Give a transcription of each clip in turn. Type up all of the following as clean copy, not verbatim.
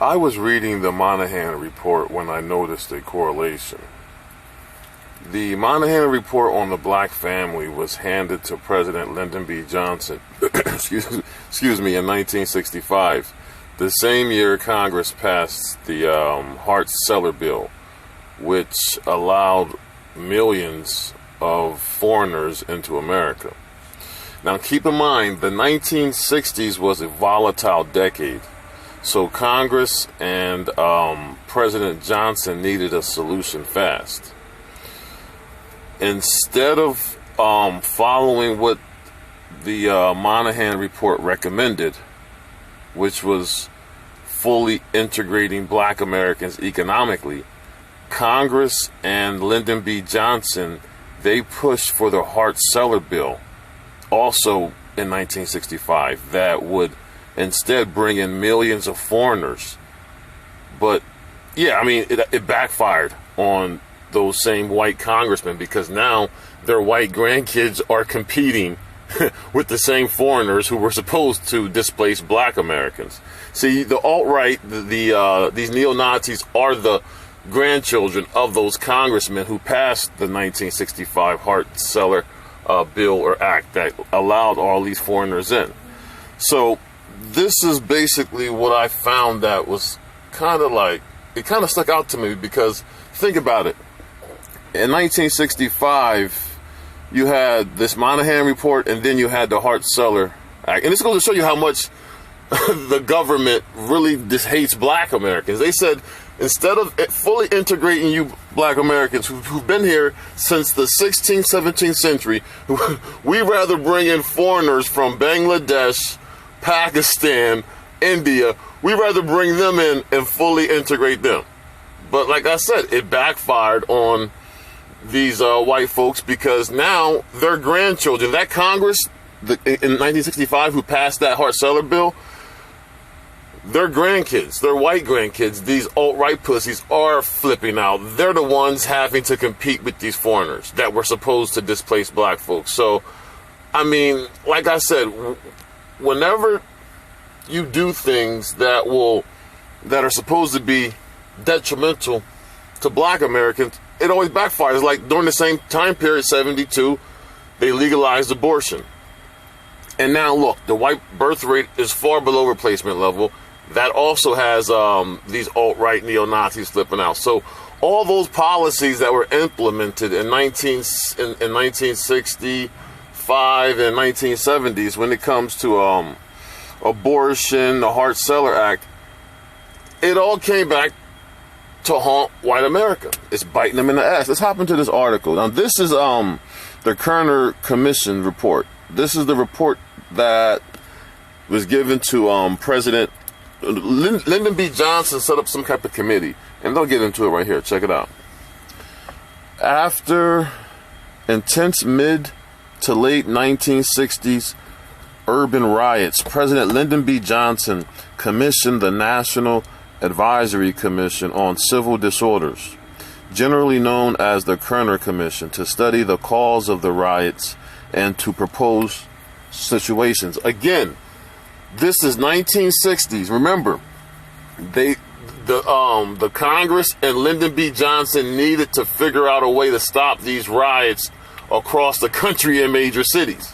I was reading the Moynihan Report when I noticed a correlation. The Moynihan Report on the black family was handed to President Lyndon B. Johnson excuse me, in 1965, the same year Congress passed the Hart-Celler Bill, which allowed millions of foreigners into America. Now keep in mind, the 1960s was a volatile decade. So Congress and President Johnson needed a solution fast. Instead of following what the Moynihan Report recommended, which was fully integrating black Americans economically, Congress and Lyndon B. Johnson, they pushed for the Hart-Celler Bill, also in 1965, that would instead bring in millions of foreigners. But yeah, I mean, it backfired on those same white congressmen, because now their white grandkids are competing with the same foreigners who were supposed to displace black Americans. See, the alt-right, these neo-Nazis are the grandchildren of those congressmen who passed the 1965 Hart-Celler bill or act that allowed all these foreigners in. So this is basically what I found that was kind of like, it kind of stuck out to me, because think about it. In 1965, you had this Moynihan Report, and then you had the Hart-Celler Act. And this goes to show you how much the government really just hates black Americans. They said, instead of fully integrating you black Americans who've been here since the 16th, 17th century, we rather bring in foreigners from Bangladesh, Pakistan, India. We rather bring them in and fully integrate them. But like I said, it backfired on these white folks, because now their grandchildren, that Congress in 1965 who passed that Hart-Celler bill, their grandkids, their white grandkids, these alt-right pussies are flipping out. They're the ones having to compete with these foreigners that were supposed to displace black folks. So, I mean, like I said, whenever you do things that are supposed to be detrimental to black Americans, it always backfires. Like during the same time period, 72, they legalized abortion. And now look, the white birth rate is far below replacement level. That also has these alt-right neo-Nazis flipping out. So all those policies that were implemented in 1965 and 1970s, when it comes to abortion, the Hart-Celler Act, it all came back to haunt white America. It's biting them in the ass. Let's hop into this article. Now, this is the Kerner Commission report. This is the report that was given to President Lyndon B. Johnson. Set up some type of committee, and they'll get into it right here. Check it out. After intense mid to late 1960s urban riots, President Lyndon B. Johnson commissioned the National Advisory Commission on Civil Disorders, generally known as the Kerner Commission, to study the cause of the riots and to propose situations. Again, this is 1960s. Remember, the Congress and Lyndon B. Johnson needed to figure out a way to stop these riots across the country in major cities.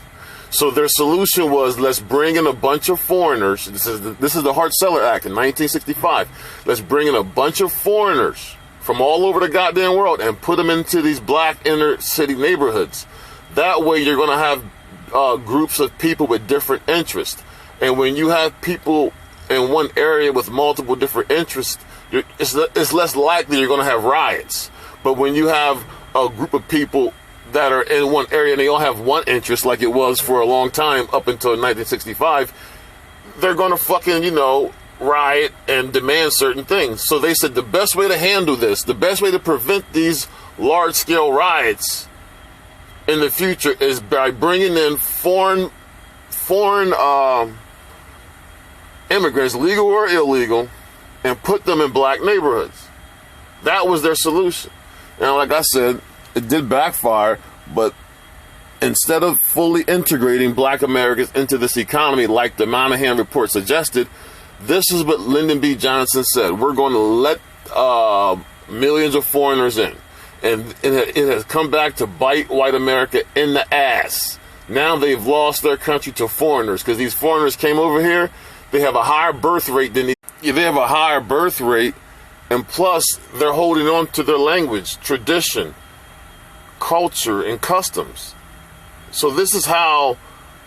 So their solution was, let's bring in a bunch of foreigners. This is the Hart-Celler Act in 1965. Let's bring in a bunch of foreigners from all over the goddamn world and put them into these black inner city neighborhoods. That way you're going to have groups of people with different interests. And when you have people in one area with multiple different interests, it's less likely you're going to have riots. But when you have a group of people that are in one area and they all have one interest, like it was for a long time up until 1965, they're going to fucking, riot and demand certain things. So they said the best way to handle this, the best way to prevent these large-scale riots in the future is by bringing in foreign immigrants, legal or illegal, and put them in black neighborhoods. That was their solution. Now, like I said, it did backfire, but instead of fully integrating black Americans into this economy like the Moynihan Report suggested, This is what Lyndon B. Johnson said. We're going to let millions of foreigners in. And it has come back to bite white America in the ass. Now they've lost their country to foreigners because these foreigners came over here. They have a higher birth rate than they have a higher birth rate, and plus they're holding on to their language, tradition, culture, and customs. So this is how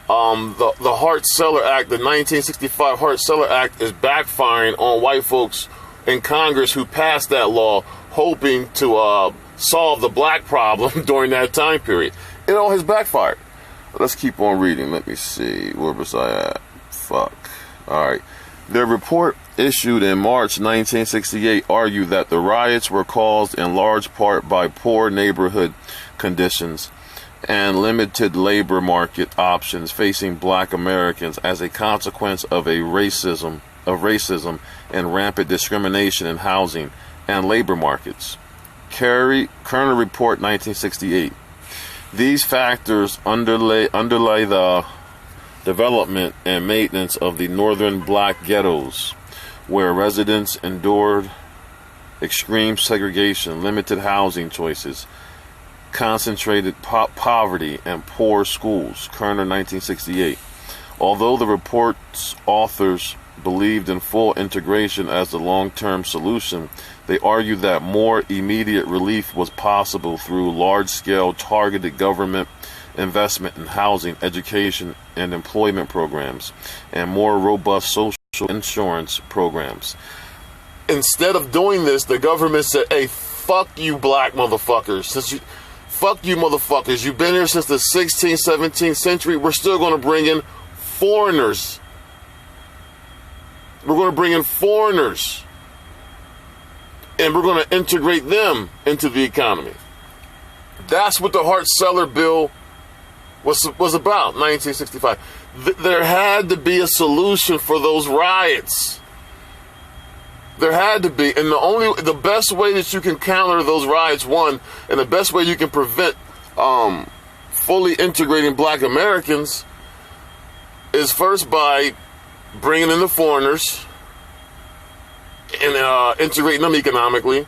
the Hart-Celler Act, the 1965 Hart-Celler Act, is backfiring on white folks in Congress who passed that law, hoping to solve the black problem during that time period. It all has backfired. Let's keep on reading. Let me see. Where was I at? Fuck. All right. Their report issued in March 1968 argued that the riots were caused in large part by poor neighborhood conditions and limited labor market options facing black Americans as a consequence of racism and rampant discrimination in housing and labor markets. Kerner Report 1968. These factors underlay the development and maintenance of the northern black ghettos, where residents endured extreme segregation, limited housing choices, concentrated poverty, and poor schools. Kerner 1968. Although the report's authors believed in full integration as the long-term solution, they argued that more immediate relief was possible through large-scale targeted government investment in housing, education, and employment programs, and more robust social insurance programs. Instead of doing this, the government said, hey, fuck you black motherfuckers. Fuck you motherfuckers. You've been here since the 16th, 17th century. We're still going to bring in foreigners. We're going to bring in foreigners. And we're going to integrate them into the economy. That's what the Hart-Celler bill was about, 1965. There had to be a solution for those riots. There had to be. And the best way that you can counter those riots, one, and the best way you can prevent fully integrating black Americans is first by bringing in the foreigners and integrating them economically.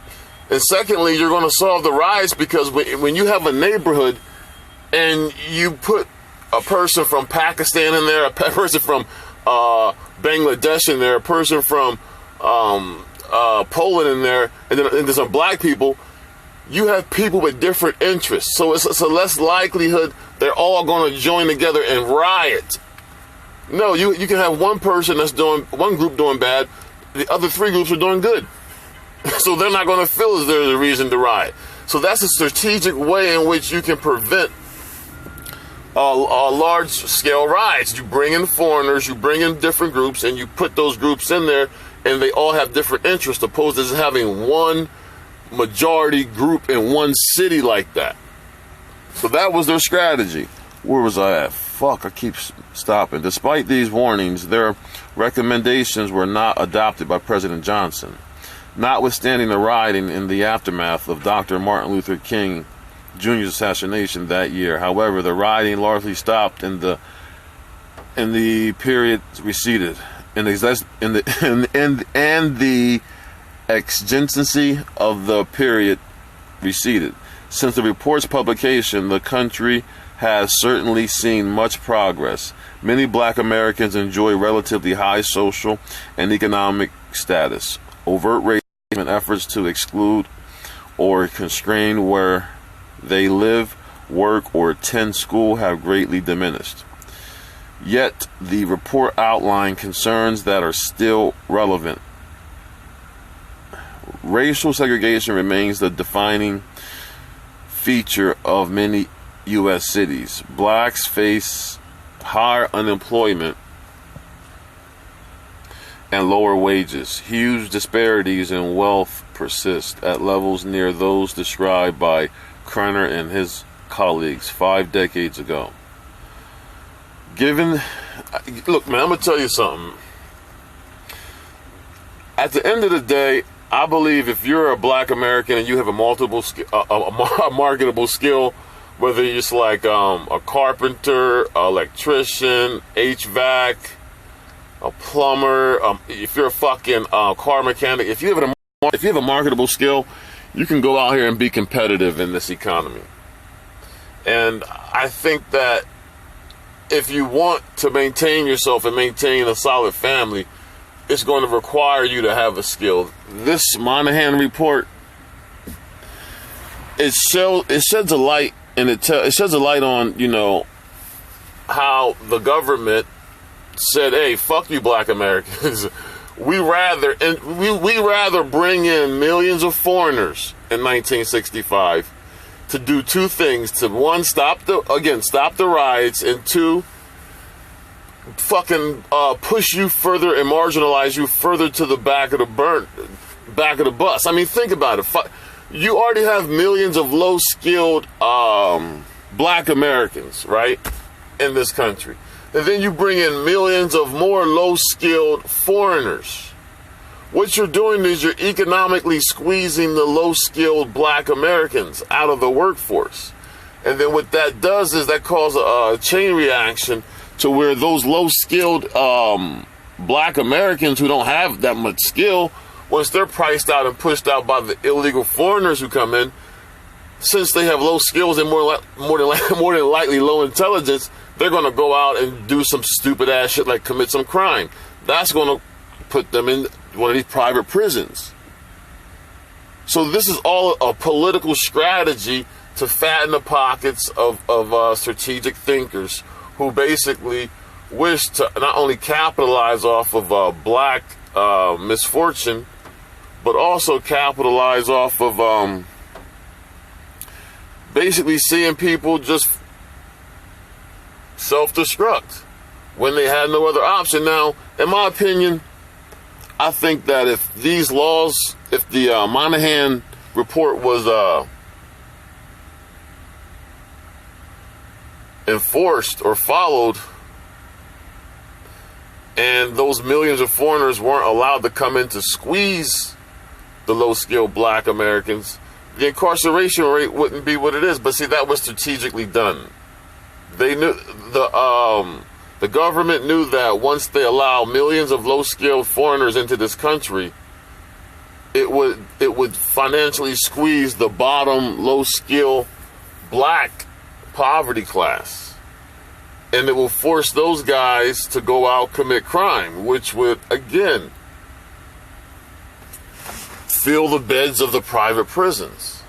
And secondly, you're going to solve the riots because when you have a neighborhood and you put a person from Pakistan in there, a person from Bangladesh in there, a person from Poland in there, and then there's some black people, you have people with different interests. So it's a less likelihood they're all going to join together and riot. No, you can have one person one group doing bad, the other three groups are doing good. So they're not going to feel as there's a reason to riot. So that's a strategic way in which you can prevent large-scale riots. You bring in foreigners, you bring in different groups, and you put those groups in there, and they all have different interests, opposed to having one majority group in one city like that. So that was their strategy. Where was I at? Fuck, I keep stopping. Despite these warnings, their recommendations were not adopted by President Johnson. Notwithstanding the rioting in the aftermath of Dr. Martin Luther King Jr.'s assassination that year, however, the rioting largely stopped and the period receded. And the exigency of the period receded. Since the report's publication, the country has certainly seen much progress. Many black Americans enjoy relatively high social and economic status. Overt racism and efforts to exclude or constrain where they live, work, or attend school have greatly diminished. Yet, the report outlined concerns that are still relevant. Racial segregation remains the defining feature of many U.S. cities. Blacks face higher unemployment and lower wages. Huge disparities in wealth persist at levels near those described by Kerner and his colleagues 5 decades ago. Look, man, I'm going to tell you something. At the end of the day, I believe if you're a black American and you have a marketable skill, whether you're just like a carpenter, electrician, HVAC, a plumber, if you're a fucking car mechanic, if you have a marketable skill, you can go out here and be competitive in this economy. And I think that if you want to maintain yourself and maintain a solid family, it's going to require you to have a skill. This Moynihan Report, it sheds a light, and it sheds a light on, you know, how the government said, hey, fuck you black Americans. we rather bring in millions of foreigners in 1965 to do two things: to one, stop the riots, and two, fucking push you further and marginalize you further to the back of the bus. I mean, think about it. You already have millions of low-skilled black Americans, right, in this country. And then you bring in millions of more low-skilled foreigners. What you're doing is you're economically squeezing the low-skilled black Americans out of the workforce. And then what that does is that causes a chain reaction to where those low-skilled black Americans who don't have that much skill, once they're priced out and pushed out by the illegal foreigners who come in, since they have low skills and more than likely low intelligence, they're going to go out and do some stupid ass shit like commit some crime. That's going to put them in one of these private prisons. So this is all a political strategy to fatten the pockets of strategic thinkers who basically wish to not only capitalize off of black misfortune, but also capitalize off of basically seeing people just self-destruct when they had no other option. Now, in my opinion, I think that if these laws, if the Moynihan Report was enforced or followed, and those millions of foreigners weren't allowed to come in to squeeze the low-skilled black Americans, the incarceration rate wouldn't be what it is. But see, that was strategically done. They knew, the government knew that once they allow millions of low-skilled foreigners into this country, it would financially squeeze the bottom low-skilled black poverty class. And it will force those guys to go out commit crime, which would, again, fill the beds of the private prisons.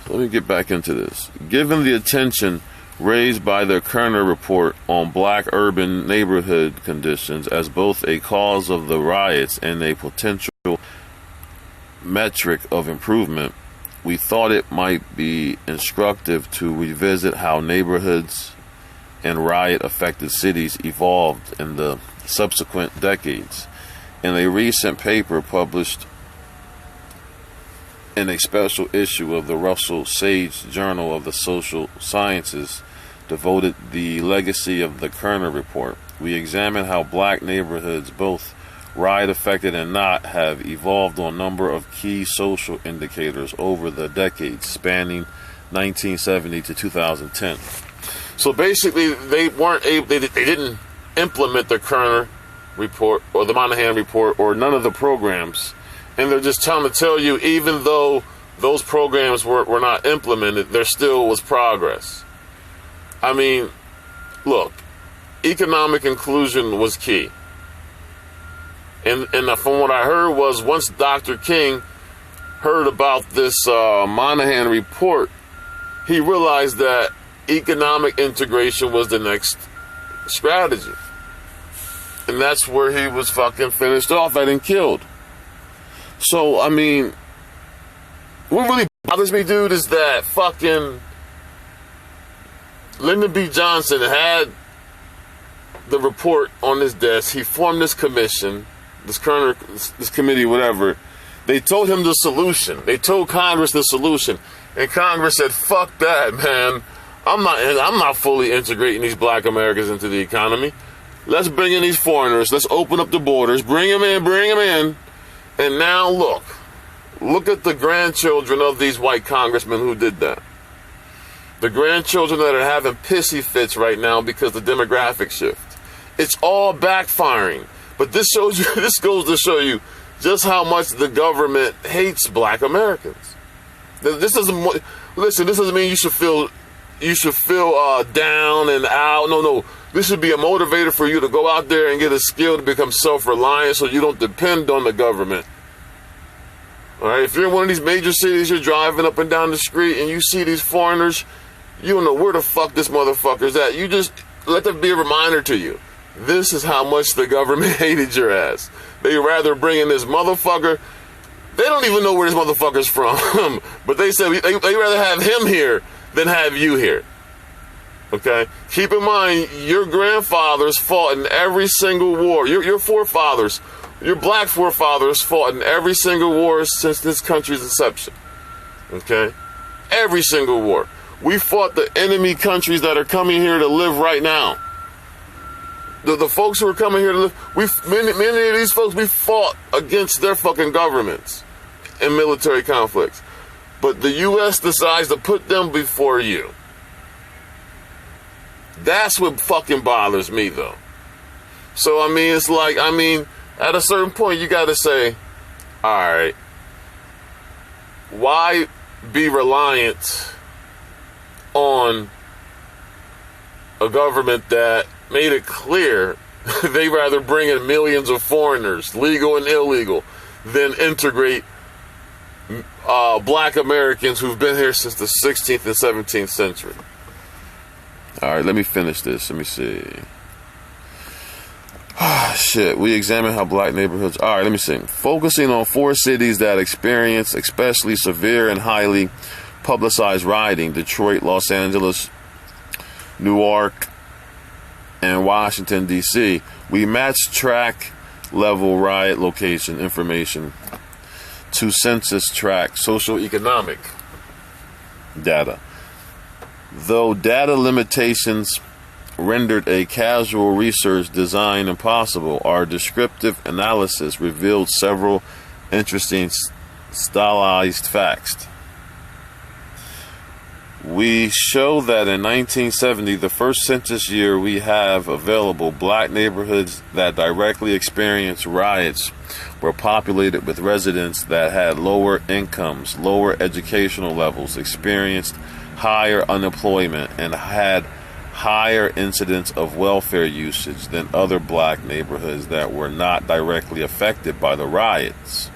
Let me get back into this. Given the attention raised by the Kerner Report on black urban neighborhood conditions as both a cause of the riots and a potential metric of improvement, we thought it might be instructive to revisit how neighborhoods and riot-affected cities evolved in the subsequent decades. In a recent paper published in a special issue of the Russell Sage Journal of the Social Sciences, devoted the legacy of the Kerner Report, we examine how black neighborhoods, both riot-affected and not, have evolved on a number of key social indicators over the decades spanning 1970 to 2010. So basically, they didn't implement the Kerner Report or the Moynihan Report or none of the programs, and they're just trying to tell you, even though those programs were not implemented, there still was progress. I mean, look, economic inclusion was key, and from what I heard was once Dr. King heard about this Moynihan Report, he realized that economic integration was the next strategy. And that's where he was fucking finished off at and killed. So, I mean, what really bothers me, dude, is that fucking Lyndon B. Johnson had the report on his desk. He formed this commission, this committee, whatever. They told him the solution. They told Congress the solution. And Congress said, fuck that, man. I'm not fully integrating these black Americans into the economy. Let's bring in these foreigners. Let's open up the borders. Bring them in. And now look at the grandchildren of these white congressmen who did that. The grandchildren that are having pissy fits right now because the demographic shift. It's all backfiring. But this shows you, this goes to show you just how much the government hates black Americans. This doesn't, listen, this doesn't mean you should feel down and out. No. This should be a motivator for you to go out there and get a skill to become self-reliant so you don't depend on the government. All right, if you're in one of these major cities, you're driving up and down the street and you see these foreigners, you don't know where the fuck this motherfucker's at. You just let that be a reminder to you. This is how much the government hated your ass. They rather bring in this motherfucker. They don't even know where this motherfucker's from, but they said they rather have him here than have you here. Okay? Keep in mind, your grandfathers fought in every single war. Your forefathers, your black forefathers fought in every single war since this country's inception. Okay? Every single war. We fought the enemy countries that are coming here to live right now. The folks who are coming here to live, many of these folks, we fought against their fucking governments in military conflicts. But the U.S. decides to put them before you. That's what fucking bothers me, though. So, I mean, it's like, at a certain point, you got to say, all right, why be reliant on a government that made it clear they rather bring in millions of foreigners, legal and illegal, than integrate black Americans who've been here since the 16th and 17th century. All right, let me finish this. Let me see. Shit, we examine how black neighborhoods... All right, let me see. Focusing on 4 cities that experience especially severe and highly publicized rioting: Detroit, Los Angeles, Newark, and Washington, D.C. We match track level riot location information to census tract socioeconomic data. Though data limitations rendered a casual research design impossible, our descriptive analysis revealed several interesting stylized facts. We show that in 1970, the first census year we have available, black neighborhoods that directly experienced riots were populated with residents that had lower incomes, lower educational levels, experienced higher unemployment, and had higher incidence of welfare usage than other black neighborhoods that were not directly affected by the riots.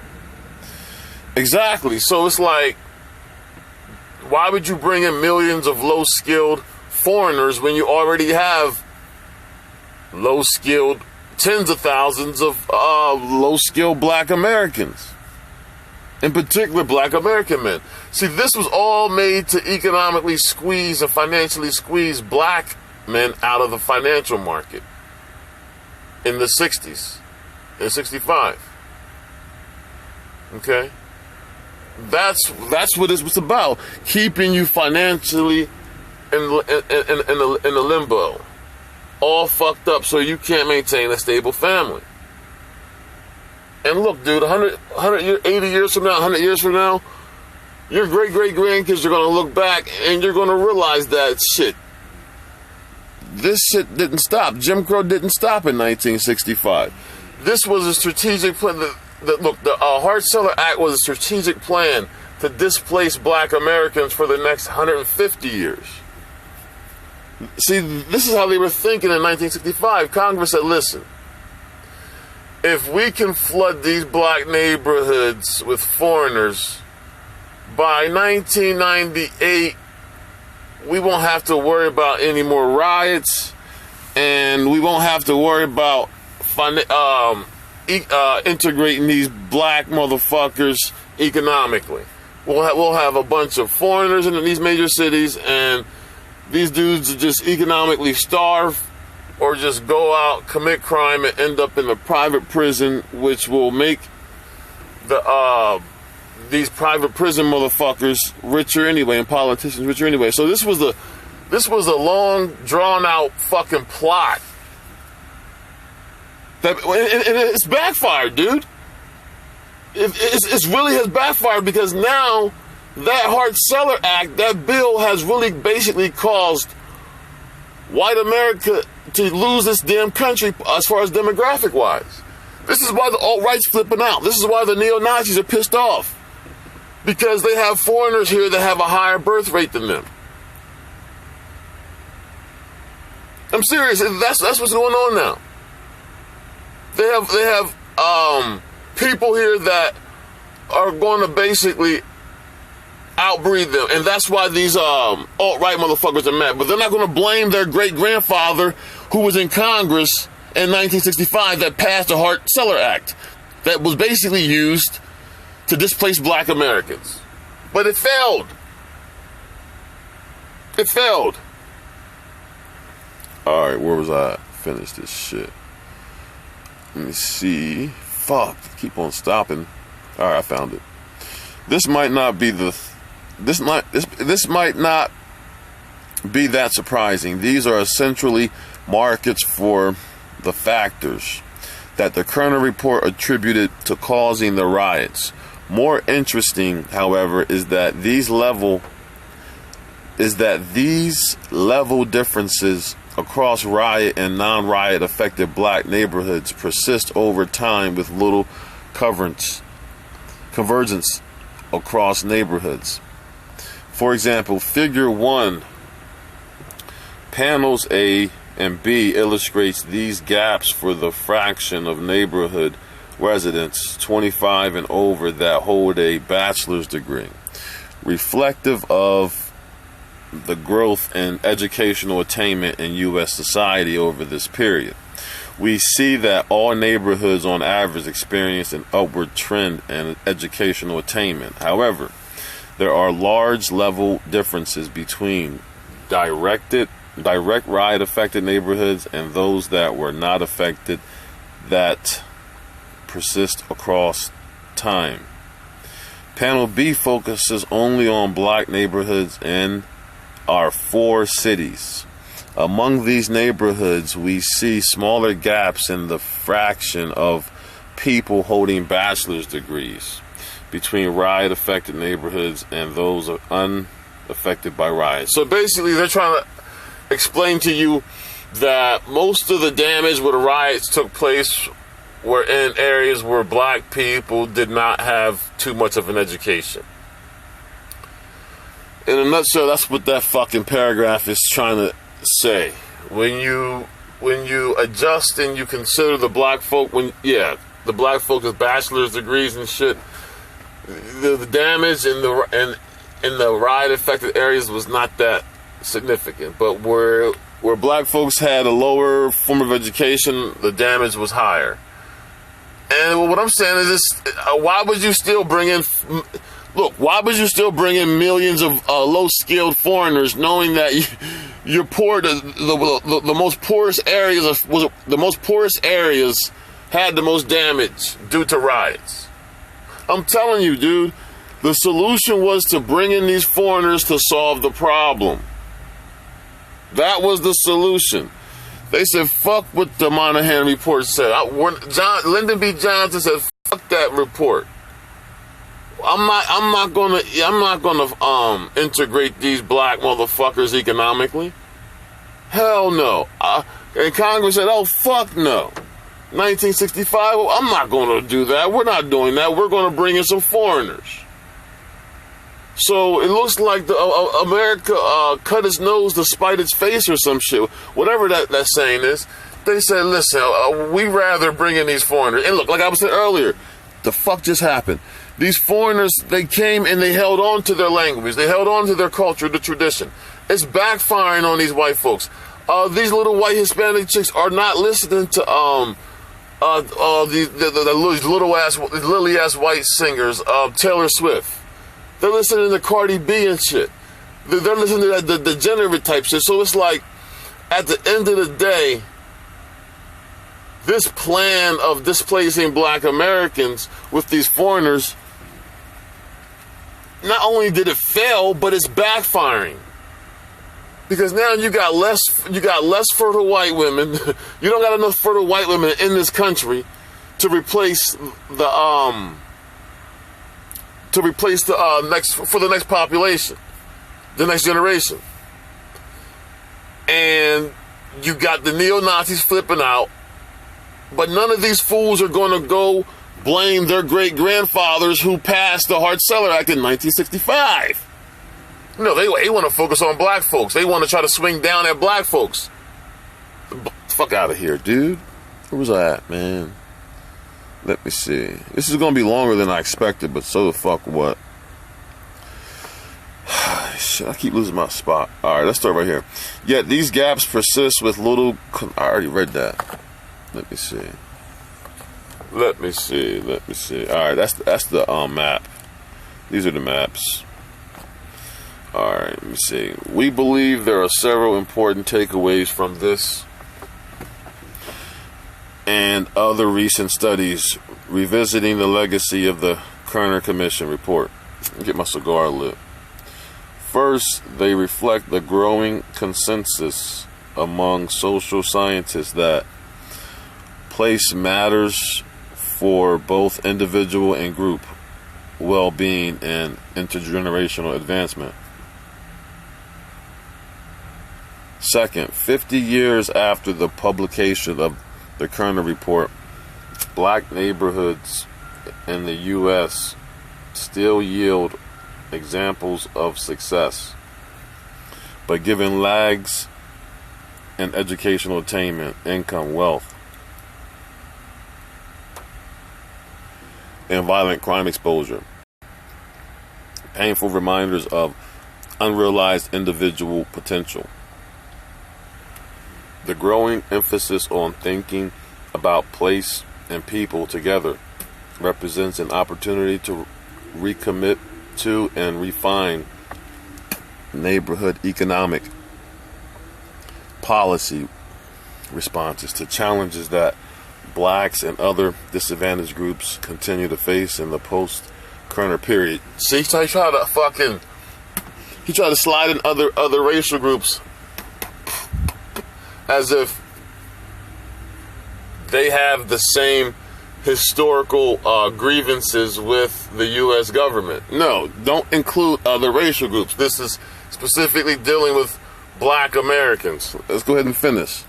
Exactly. So it's like, why would you bring in millions of low-skilled foreigners when you already have low-skilled, tens of thousands of low-skilled black Americans? In particular, black American men. See, this was all made to economically squeeze and financially squeeze black men out of the financial market in the 60s, in 65. Okay? That's what it was about. Keeping you financially in a limbo. All fucked up so you can't maintain a stable family. And look, dude, 80 years from now, 100 years from now, your great-great-grandkids are going to look back and you're going to realize that this shit didn't stop. Jim Crow didn't stop in 1965. This was a strategic plan. The Hart-Celler Act was a strategic plan to displace black Americans for the next 150 years. See, this is how they were thinking in 1965. Congress said, listen, if we can flood these black neighborhoods with foreigners, by 1998, we won't have to worry about any more riots, and we won't have to worry about integrating these black motherfuckers economically. We'll have a bunch of foreigners in these major cities, and these dudes just economically starve or just go out, commit crime, and end up in a private prison, which will make these private prison motherfuckers richer anyway, and politicians richer anyway. So this was a long, drawn-out fucking plot. And it's backfired, dude. It really has backfired, because now that Hart-Celler Act, that bill has really basically caused white America to lose this damn country as far as demographic wise. This is why the alt-right's flipping out. This is why the neo-Nazis are pissed off. Because they have foreigners here that have a higher birth rate than them. I'm serious. That's what's going on now. They have people here that are going to basically outbreed them, and that's why these alt-right motherfuckers are mad. But they're not going to blame their great-grandfather who was in Congress in 1965 that passed the Hart-Celler Act that was basically used to displace black Americans. But it failed. It failed. All right, where was I? Finish this shit. Let me see. Fuck, keep on stopping. All right, I found it. This might not be that surprising. These are essentially markets for the factors that the Kerner report attributed to causing the riots. More interesting, however, is that these level differences across riot and non-riot affected black neighborhoods persist over time with little convergence across neighborhoods. For example, Figure 1, panels A and B illustrates these gaps for the fraction of neighborhood residents 25 and over that hold a bachelor's degree, reflective of the growth in educational attainment in U.S. society over this period. We see that all neighborhoods on average experience an upward trend in educational attainment. However, there are large level differences between direct riot affected neighborhoods and those that were not affected that persist across time. Panel B focuses only on black neighborhoods in our 4 cities. Among these neighborhoods, we see smaller gaps in the fraction of people holding bachelor's degrees between riot-affected neighborhoods and those unaffected by riots. So basically, they're trying to explain to you that most of the damage where the riots took place were in areas where black people did not have too much of an education. In a nutshell, that's what that fucking paragraph is trying to say. When you adjust and you consider the black folk, the black folk with bachelor's degrees and shit, the damage in the riot affected areas was not that significant. But where black folks had a lower form of education, the damage was higher. And what I'm saying is this: why would you still bring in? Look, why would you still bring in millions of low-skilled foreigners, knowing that you're poor? The most poorest areas had the most damage due to riots. I'm telling you, dude, the solution was to bring in these foreigners to solve the problem. That was the solution. They said, "Fuck what the Moynihan Report said." Lyndon B. Johnson said, "Fuck that report. I'm not gonna integrate these black motherfuckers economically. Hell no." And Congress said, "Oh, fuck no." 1965, well, I'm not gonna do that. We're not doing that. We're gonna bring in some foreigners. So it looks like America cut its nose to spite its face or some shit. Whatever that saying is. They said, "Listen, we rather bring in these foreigners." And look, like I was saying earlier, the fuck just happened? These foreigners, they came and they held on to their language. They held on to their culture, the tradition. It's backfiring on these white folks. These little white Hispanic chicks are not listening to these lily ass white singers, Taylor Swift. They're listening to Cardi B and shit. They're listening to the degenerate type shit. So it's like, at the end of the day, this plan of displacing black Americans with these foreigners, not only did it fail, but it's backfiring. Because now you got less fertile white women. You don't got enough fertile white women in this country to replace the next population, the next generation. and you got the neo-Nazis flipping out, but none of these fools are going to go blame their great-grandfathers who passed the Hart-Celler Act in 1965. No, they want to focus on black folks. They want to try to swing down at black folks. Fuck out of here, dude. Where was I at, man? Let me see. This is going to be longer than I expected, but so the fuck what? Shit, I keep losing my spot. All right, let's start right here. Yet these gaps persist with little... I already read that. Let me see. All right, that's the map. These are the maps. All right, let me see. We believe there are several important takeaways from this and other recent studies revisiting the legacy of the Kerner Commission report. Get my cigar lit. First, they reflect the growing consensus among social scientists that place matters for both individual and group well-being and intergenerational advancement. Second, 50 years after the publication of the Kerner Report, black neighborhoods in the U.S. still yield examples of success, but given lags in educational attainment, income, wealth, and violent crime exposure, painful reminders of unrealized individual potential. The growing emphasis on thinking about place and people together represents an opportunity to recommit to and refine neighborhood economic policy responses to challenges that blacks and other disadvantaged groups continue to face in the post-Kerner period. See, so he tried to slide in other racial groups as if they have the same historical grievances with the U.S. government. No, don't include other racial groups. This is specifically dealing with black Americans. Let's go ahead and finish.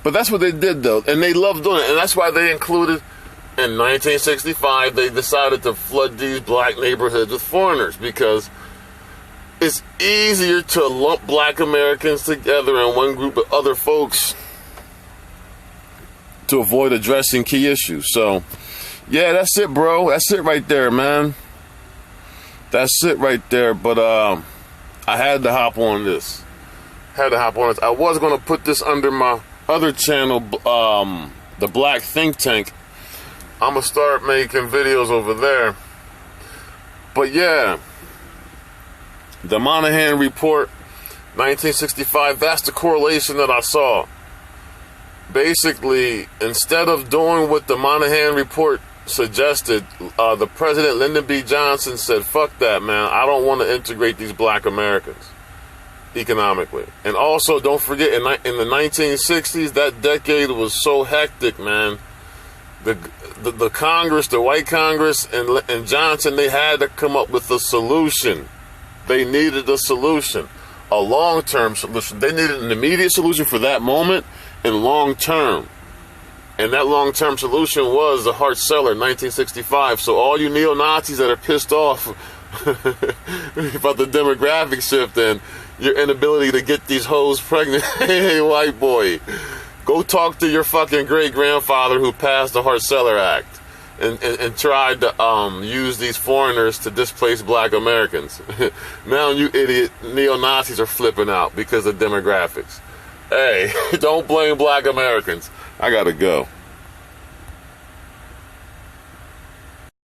But that's what they did, though, and they loved doing it, and that's why they included, in 1965, they decided to flood these black neighborhoods with foreigners, because it's easier to lump black Americans together in one group with other folks to avoid addressing key issues. So, yeah, that's it, bro. That's it right there, man. That's it right there. But I had to hop on this. I was going to put this under my other channel, the Black Think Tank. I'm going to start making videos over there. But yeah, the Moynihan Report, 1965, that's the correlation that I saw. Basically, instead of doing what the Moynihan Report suggested, the President Lyndon B. Johnson said, fuck that, man. I don't want to integrate these black Americans economically. And also, don't forget, in the 1960s, that decade was so hectic, man. The Congress, the white Congress, and Johnson, they had to come up with a solution. They needed a solution, a long-term solution. They needed an immediate solution for that moment and long-term. And that long-term solution was the Hart-Celler, 1965. So all you neo-Nazis that are pissed off about the demographic shift and your inability to get these hoes pregnant, hey, white boy, go talk to your fucking great-grandfather who passed the Hart-Celler Act and tried to use these foreigners to displace black Americans. Now you idiot neo-Nazis are flipping out because of demographics. Hey, don't blame black Americans. I gotta go.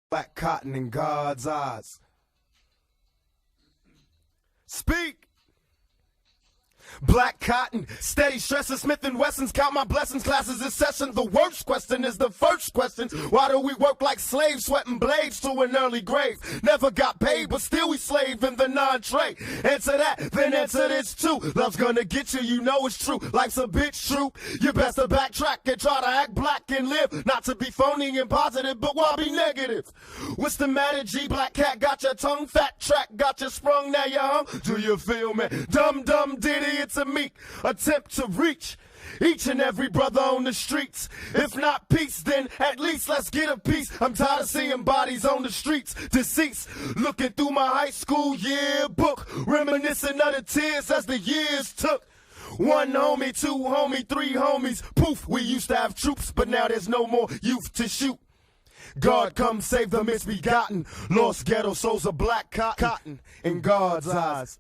Black cotton in God's eyes. Speak. Black cotton, steady stressing, Smith & Wessons, count my blessings, classes in session. The worst question is the first question. Why do we work like slaves, sweating blades to an early grave? Never got paid, but still we slave in the non-trade. Answer that, then answer this too. Love's gonna get you, you know it's true. Life's a bitch true. You best to backtrack and try to act black and live. Not to be phony and positive, but why be negative? What's the matter, G? Black cat got your tongue, fat track got you sprung, now you hung. Do you feel me? Dumb, dumb, diddy. here to meet, attempt to reach each and every brother on the streets. If not peace, then at least let's get a piece. I'm tired of seeing bodies on the streets, deceased. Looking through my high school yearbook, reminiscing of the tears as the years took. One homie, two homie, three homies. Poof, we used to have troops, but now there's no more youth to shoot. God come save the misbegotten. Lost ghetto souls of black cotton in God's eyes.